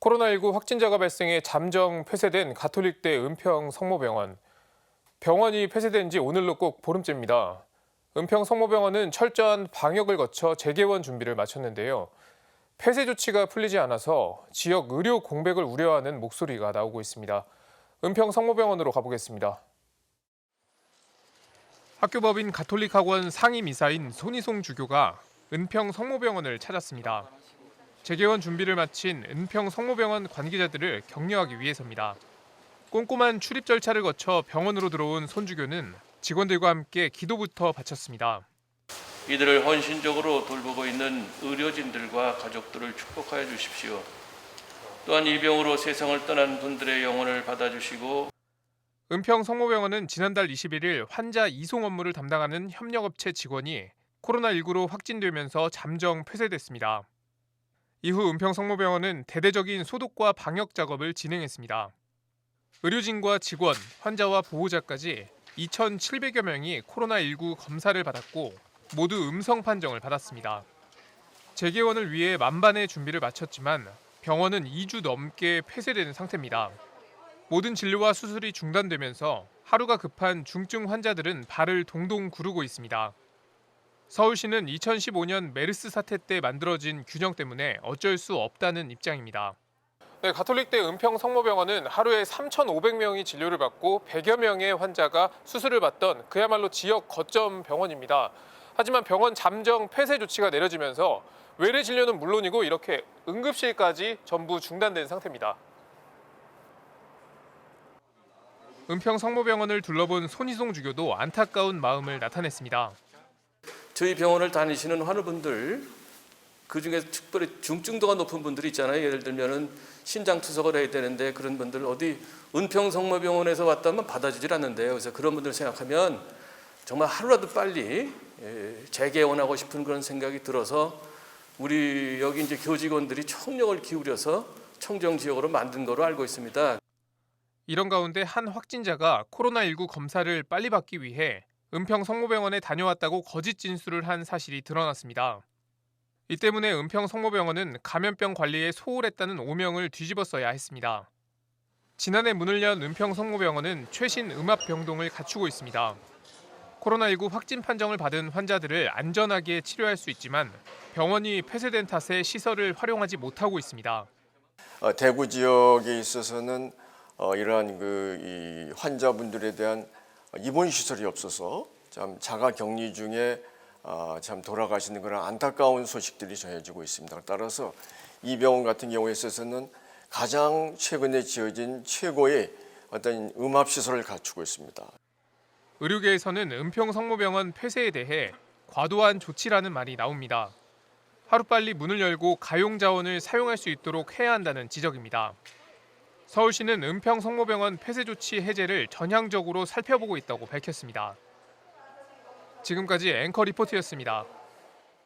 코로나19 확진자가 발생해 잠정 폐쇄된 가톨릭대 은평 성모병원. 병원이 폐쇄된 지 오늘로 꼭 보름째입니다. 은평 성모병원은 철저한 방역을 거쳐 재개원 준비를 마쳤는데요. 폐쇄 조치가 풀리지 않아서 지역 의료 공백을 우려하는 목소리가 나오고 있습니다. 은평 성모병원으로 가보겠습니다. 학교법인 가톨릭학원 상임이사인 손희송 주교가 은평 성모병원을 찾았습니다. 재개원 준비를 마친 은평 성모병원 관계자들을 격려하기 위해서입니다. 꼼꼼한 출입 절차를 거쳐 병원으로 들어온 손 주교는 직원들과 함께 기도부터 바쳤습니다. 이들을 헌신적으로 돌보고 있는 의료진들과 가족들을 축복하여 주십시오. 또한 이 병으로 세상을 떠난 분들의 영혼을 받아주시고 은평 성모병원은 지난달 21일 환자 이송 업무를 담당하는 협력업체 직원이 코로나19로 확진되면서 잠정 폐쇄됐습니다. 이후 은평 성모병원은 대대적인 소독과 방역 작업을 진행했습니다. 의료진과 직원, 환자와 보호자까지 2,700여 명이 코로나19 검사를 받았고 모두 음성 판정을 받았습니다. 재개원을 위해 만반의 준비를 마쳤지만 병원은 2주 넘게 폐쇄된 상태입니다. 모든 진료와 수술이 중단되면서 하루가 급한 중증 환자들은 발을 동동 구르고 있습니다. 서울시는 2015년 메르스 사태 때 만들어진 규정 때문에 어쩔 수 없다는 입장입니다. 네, 가톨릭대 은평 성모병원은 하루에 3,500명이 진료를 받고 100여 명의 환자가 수술을 받던 그야말로 지역 거점 병원입니다. 하지만 병원 잠정 폐쇄 조치가 내려지면서 외래 진료는 물론이고 이렇게 응급실까지 전부 중단된 상태입니다. 은평 성모병원을 둘러본 손희송 주교도 안타까운 마음을 나타냈습니다. 저희 병원을 다니시는 환우분들, 그중에 특별히 중증도가 높은 분들이 있잖아요. 예를 들면은 신장 투석을 해야 되는데 그런 분들 어디 은평 성모병원에서 왔다면 받아주질 않는데요. 그래서 그런 분들 생각하면 정말 하루라도 빨리 재개원하고 싶은 그런 생각이 들어서 우리 여기 이제 교직원들이 총력을 기울여서 청정 지역으로 만든 거로 알고 있습니다. 이런 가운데 한 확진자가 코로나19 검사를 빨리 받기 위해 은평 성모병원에 다녀왔다고 거짓 진술을 한 사실이 드러났습니다. 이 때문에 은평 성모병원은 감염병 관리에 소홀했다는 오명을 뒤집어써야 했습니다. 지난해 문을 연 은평 성모병원은 최신 음압 병동을 갖추고 있습니다. 코로나19 확진 판정을 받은 환자들을 안전하게 치료할 수 있지만 병원이 폐쇄된 탓에 시설을 활용하지 못하고 있습니다. 대구 지역에 있어서는 이러한 이 환자분들에 대한 입원 시설이 없어서 참 자가 격리 중에 참 돌아가시는 그런 안타까운 소식들이 전해지고 있습니다. 따라서 이 병원 같은 경우에 있어서는 가장 최근에 지어진 최고의 어떤 음압 시설을 갖추고 있습니다. 의료계에서는 은평 성모병원 폐쇄에 대해 과도한 조치라는 말이 나옵니다. 하루빨리 문을 열고 가용 자원을 사용할 수 있도록 해야 한다는 지적입니다. 서울시는 은평 성모병원 폐쇄 조치 해제를 전향적으로 살펴보고 있다고 밝혔습니다. 지금까지 앵커 리포트였습니다.